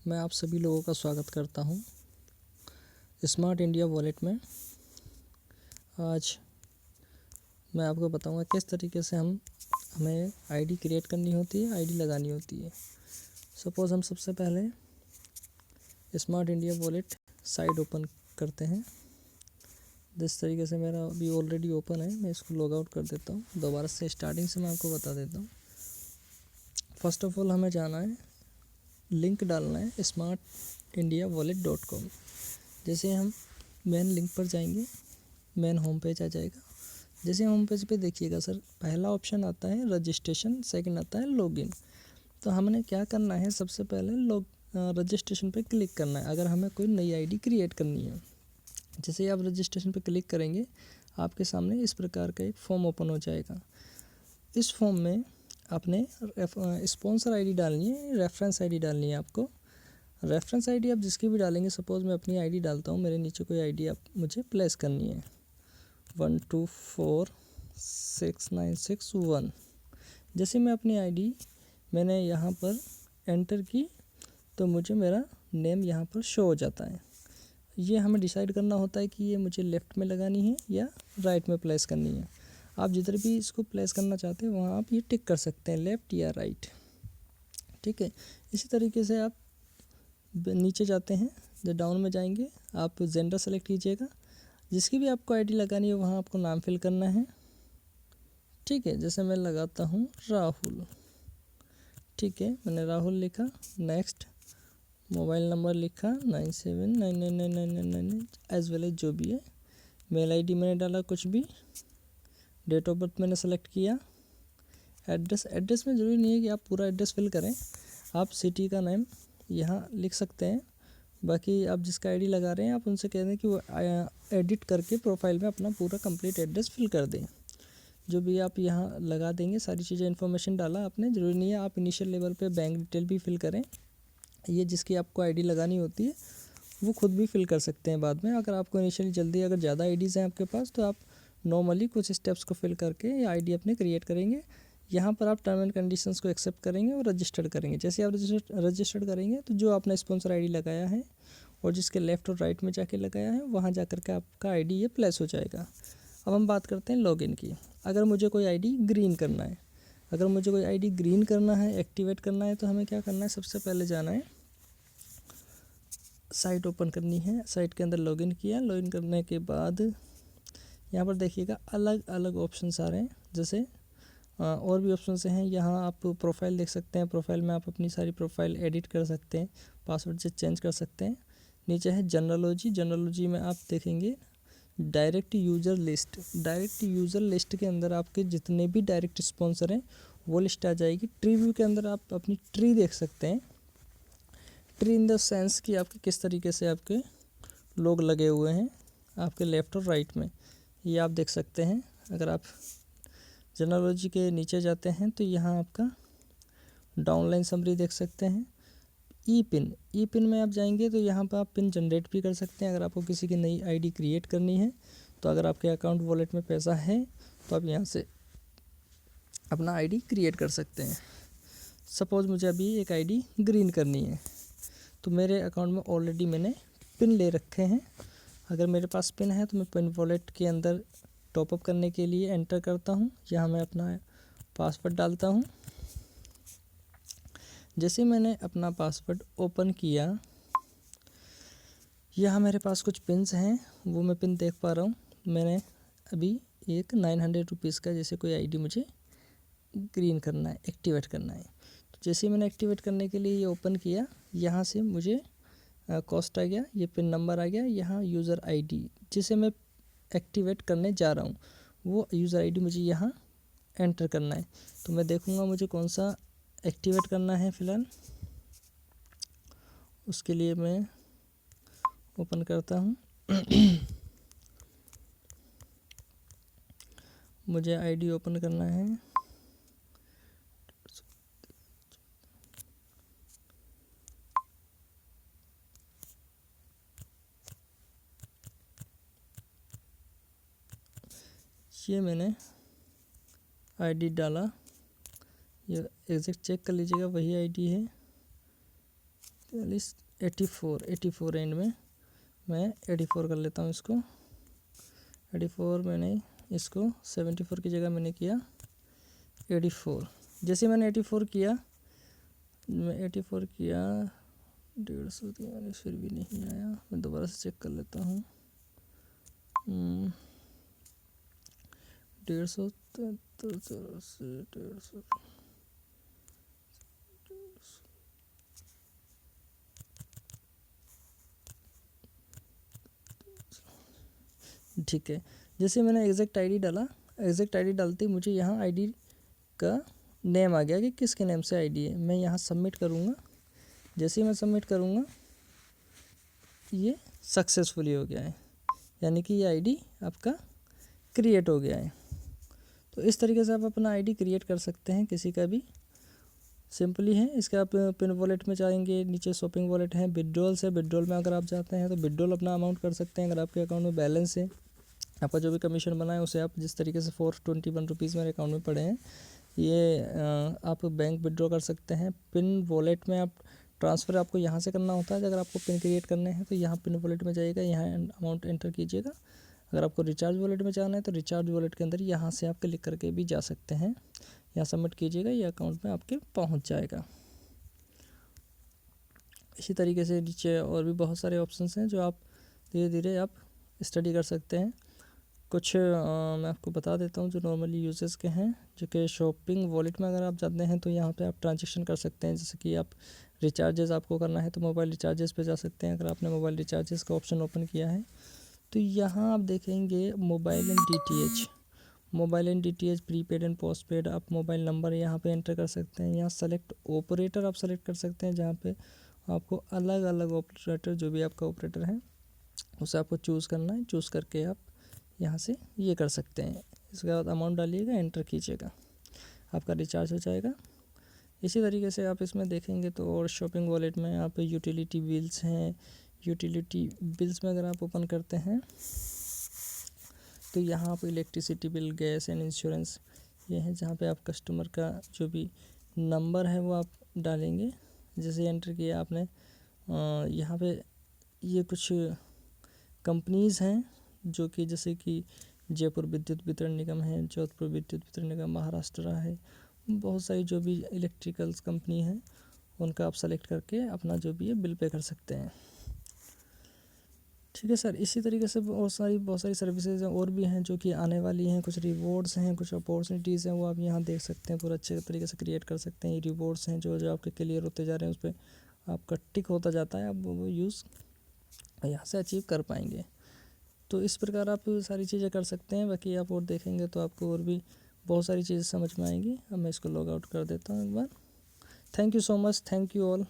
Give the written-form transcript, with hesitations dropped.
मैं आप सभी लोगों का स्वागत करता हूं स्मार्ट इंडिया वॉलेट में। आज मैं आपको बताऊंगा किस तरीके से हमें आईडी क्रिएट करनी होती है, आईडी लगानी होती है। सपोज़ हम सबसे पहले smart India wallet site open करते हैं। जिस तरीके से मेरा अभी ऑलरेडी ओपन है, मैं इसको लॉग आउट कर देता हूँ। दोबारा से स्टार्टिंग से मैं आपको बता देता हूँ। फर्स्ट ऑफ ऑल हमें जाना है, लिंक डालना है smartindiawallet.com। जैसे हम मेन लिंक पर जाएंगे, मेन होम पेज आ जाएगा। जैसे होम पेज पे देखिएगा सर, पहला ऑप्शन आता है रजिस्ट्रेशन, सेकंड आता है लॉगिन। तो हमने क्या करना है, सबसे पहले रजिस्ट्रेशन पे क्लिक करना है अगर हमें कोई नई आईडी क्रिएट करनी है। जैसे ही आप रजिस्ट्रेशन पे क्लिक करेंगे, आपके सामने इस प्रकार का एक फॉर्म ओपन हो जाएगा। इस फॉर्म में आपने स्पॉन्सर आईडी डालनी है, रेफरेंस आईडी डालनी है आपको। रेफरेंस आईडी आप जिसकी भी डालेंगे, सपोज़ मैं अपनी आईडी डालता हूँ, मेरे नीचे कोई आईडी आप मुझे प्लेस करनी है 12469661। जैसे मैं अपनी आईडी मैंने यहाँ पर एंटर की तो मुझे मेरा नेम यहाँ पर शो हो जाता है। ये हमें डिसाइड करना होता है कि ये मुझे लेफ़्ट में लगानी है या राइट में प्लेस करनी है। आप जिधर भी इसको प्लेस करना चाहते हैं वहाँ आप ये टिक कर सकते हैं, लेफ़्ट या राइट। ठीक है। इसी तरीके से आप नीचे जाते हैं, जब डाउन में जाएंगे आप जेंडर सेलेक्ट कीजिएगा। जिसकी भी आपको आईडी लगानी है वहाँ आपको नाम फिल करना है। ठीक है। जैसे मैं लगाता हूँ राहुल। ठीक है, मैंने राहुल लिखा। नेक्स्ट, मोबाइल नंबर लिखा 97999999 एज वेल एज जो भी है। मेल आईडी मैंने डाला कुछ भी। डेट ऑफ बर्थ मैंने सेलेक्ट किया। एड्रेस में ज़रूरी नहीं है कि आप पूरा एड्रेस फिल करें, आप सिटी का नेम यहाँ लिख सकते हैं। बाकी आप जिसका आईडी लगा रहे हैं आप उनसे कह दें कि वो एडिट करके प्रोफाइल में अपना पूरा कंप्लीट एड्रेस फिल कर दें। जो भी आप यहाँ लगा देंगे, सारी चीज़ें इन्फॉर्मेशन डाला आपने, ज़रूरी नहीं है आप इनिशियल लेवल पे बैंक डिटेल भी फिल करें। ये जिसकी आपको आईडी लगानी होती है वो खुद भी फिल कर सकते हैं बाद में। अगर आपको इनिशियली जल्दी, अगर ज़्यादा आईडीज़ हैं आपके पास, तो आप नॉर्मली कुछ स्टेप्स को फिल करके ये आईडी अपने क्रिएट करेंगे। यहाँ पर आप टर्म एंड कंडीशंस को एक्सेप्ट करेंगे और रजिस्टर्ड करेंगे। जैसे आप रजिस्टर्ड करेंगे तो जो आपने स्पॉन्सर आईडी लगाया है और जिसके लेफ़्ट और राइट में जाके लगाया है वहाँ जा कर के आपका आईडी ये प्लेस हो जाएगा। अब हम बात करते हैं लॉगिन की। अगर मुझे कोई आईडी ग्रीन करना है, एक्टिवेट करना है, तो हमें क्या करना है, सबसे पहले जाना है, साइट ओपन करनी है। साइट के अंदर लॉगिन किया। लॉगिन करने के बाद यहाँ पर देखिएगा अलग अलग ऑप्शंस आ रहे हैं। जैसे और भी ऑप्शंस हैं। यहाँ आप प्रोफाइल देख सकते हैं। प्रोफाइल में आप अपनी सारी प्रोफाइल एडिट कर सकते हैं, पासवर्ड से चेंज कर सकते हैं। नीचे है जनरलॉजी में आप देखेंगे डायरेक्ट यूज़र लिस्ट के अंदर आपके जितने भी डायरेक्ट स्पॉन्सर हैं वो लिस्ट आ जाएगी। ट्री व्यू के अंदर आप अपनी ट्री देख सकते हैं। ट्री इन द सेंस कि आपके किस तरीके से आपके लोग लगे हुए हैं आपके लेफ़्ट और राइट में, ये आप देख सकते हैं। अगर आप जनरलॉजी के नीचे जाते हैं तो यहाँ आपका डाउनलाइन समरी देख सकते हैं। ई पिन में आप जाएंगे तो यहाँ पर आप पिन जनरेट भी कर सकते हैं। अगर आपको किसी की नई आईडी क्रिएट करनी है तो अगर आपके अकाउंट वॉलेट में पैसा है तो आप यहाँ से अपना आईडी क्रिएट कर सकते हैं। सपोज़ मुझे अभी एक आईडी ग्रीन करनी है तो मेरे अकाउंट में ऑलरेडी मैंने पिन ले रखे हैं। अगर मेरे पास पिन है तो मैं पिन वॉलेट के अंदर टॉपअप करने के लिए एंटर करता हूँ। यहाँ मैं अपना पासवर्ड डालता हूँ। जैसे मैंने अपना पासवर्ड ओपन किया, यहाँ मेरे पास कुछ पिन्स हैं, वो मैं पिन देख पा रहा हूँ। मैंने अभी एक 900 रुपीज़ का जैसे कोई आईडी मुझे ग्रीन करना है, एक्टिवेट करना है। तो जैसे मैंने एक्टिवेट करने के लिए ये ओपन किया, यहाँ से मुझे कॉस्ट आ गया, ये पिन नंबर आ गया, यहाँ यूज़र आईडी जिसे मैं एक्टिवेट करने जा रहा हूँ वो यूज़र आईडी मुझे यहाँ एंटर करना है। तो मैं देखूँगा मुझे कौन सा एक्टिवेट करना है फ़िलहाल। उसके लिए मैं ओपन करता हूँ। मुझे आईडी ओपन करना है। ये मैंने आईडी डाला, ये एग्जैक्ट चेक कर लीजिएगा वही आईडी है। 84 एंड में मैं 84 कर लेता हूँ इसको। 84 मैंने इसको 74 की जगह मैंने किया 84। जैसे मैंने 84 किया, मैं 84 किया 150 फिर भी नहीं आया। मैं दोबारा से चेक कर लेता हूँ। 150 150 ठीक है। जैसे मैंने एग्जैक्ट आईडी डाला, एग्जैक्ट आईडी डालते ही मुझे यहाँ आईडी का नेम आ गया कि किसके नेम से आईडी है। मैं यहाँ सबमिट करूँगा। जैसे ही मैं सबमिट करूँगा ये सक्सेसफुली हो गया है, यानी कि ये आईडी आपका क्रिएट हो गया है। तो इस तरीके से आप अपना आईडी क्रिएट कर सकते हैं किसी का भी, सिंपली है। इसके आप पिन वॉलेट में जाएंगे, नीचे शॉपिंग वॉलेट है, विड्रॉल्स है। विड्रॉल में अगर आप जाते हैं तो विड्रॉल अपना अमाउंट कर सकते हैं। अगर आपके अकाउंट में बैलेंस है, आपका जो भी कमीशन बना है उसे आप जिस तरीके से 421 रुपीज़ मेरे अकाउंट में पड़े हैं, ये आप बैंक विड्रॉ कर सकते हैं। पिन वॉलेट में आप ट्रांसफ़र आपको यहाँ से करना होता है। अगर आपको पिन क्रिएट करने हैं तो यहाँ पिन वॉलेट में जाइएगा, यहाँ अमाउंट एंटर कीजिएगा। अगर आपको रिचार्ज वॉलेट में जाना है तो रिचार्ज वॉलेट के अंदर यहाँ से आप क्लिक करके भी जा सकते हैं। यहाँ सबमिट कीजिएगा, ये अकाउंट में आपके पहुँच जाएगा। इसी तरीके से नीचे और भी बहुत सारे ऑप्शंस हैं जो आप धीरे धीरे आप स्टडी कर सकते हैं। कुछ मैं आपको बता देता हूँ जो नॉर्मली यूजेस के हैं, जो कि शॉपिंग वॉलेट में अगर आप जाते हैं तो यहाँ पे आप ट्रांजेक्शन कर सकते हैं। जैसे कि आप रिचार्जेस आपको करना है तो मोबाइल रिचार्जेस पे जा सकते हैं। अगर आपने मोबाइल रिचार्जेस का ऑप्शन ओपन किया है तो यहाँ आप देखेंगे mobile and DTH, mobile and DTH prepaid and postpaid. आप मोबाइल नंबर यहाँ पे एंटर कर सकते हैं। यहाँ सेलेक्ट ऑपरेटर आप सेलेक्ट कर सकते हैं, जहाँ पे आपको अलग अलग ऑपरेटर, जो भी आपका ऑपरेटर है उसे आपको चूज़ करना है। चूज़ करके आप यहाँ से ये कर सकते हैं। इसके बाद अमाउंट डालिएगा, एंटर कीजिएगा, आपका रिचार्ज हो जाएगा। इसी तरीके से आप इसमें देखेंगे तो और शॉपिंग वॉलेट में आप यूटिलिटी बिल्स हैं। यूटिलिटी बिल्स में अगर आप ओपन करते हैं तो यहाँ आप electricity bill, gas and insurance ये है, जहाँ पे आप कस्टमर का जो भी नंबर है वो आप डालेंगे। जैसे एंटर किया आपने, यहाँ पे ये कुछ कंपनीज़ हैं जो कि जैसे कि जयपुर विद्युत वितरण निगम है, जोधपुर विद्युत वितरण निगम, महाराष्ट्र है, बहुत सारी जो भी इलेक्ट्रिकल्स कंपनी है उनका आप सेलेक्ट करके अपना जो भी है बिल पे कर सकते हैं। ठीक है सर। इसी तरीके से बहुत सारी सर्विसेज हैं और भी हैं जो कि आने वाली हैं। कुछ रिवॉर्ड्स हैं, कुछ अपॉर्चुनिटीज़ हैं, वो आप यहाँ देख सकते हैं। पूरा अच्छे तरीके से क्रिएट कर सकते हैं। ये रिवॉर्ड्स हैं जो आपके क्लियर होते जा रहे हैं, उस पर आपका टिक होता जाता है, आप वो यूज़ यहाँ से अचीव कर पाएंगे। तो इस प्रकार आप सारी चीज़ें कर सकते हैं। बाकी आप और देखेंगे तो आपको और भी बहुत सारी चीज़ें समझ में आएंगी। अब मैं इसको लॉग आउट कर देता हूँ एक बार। Thank you so much, thank you all.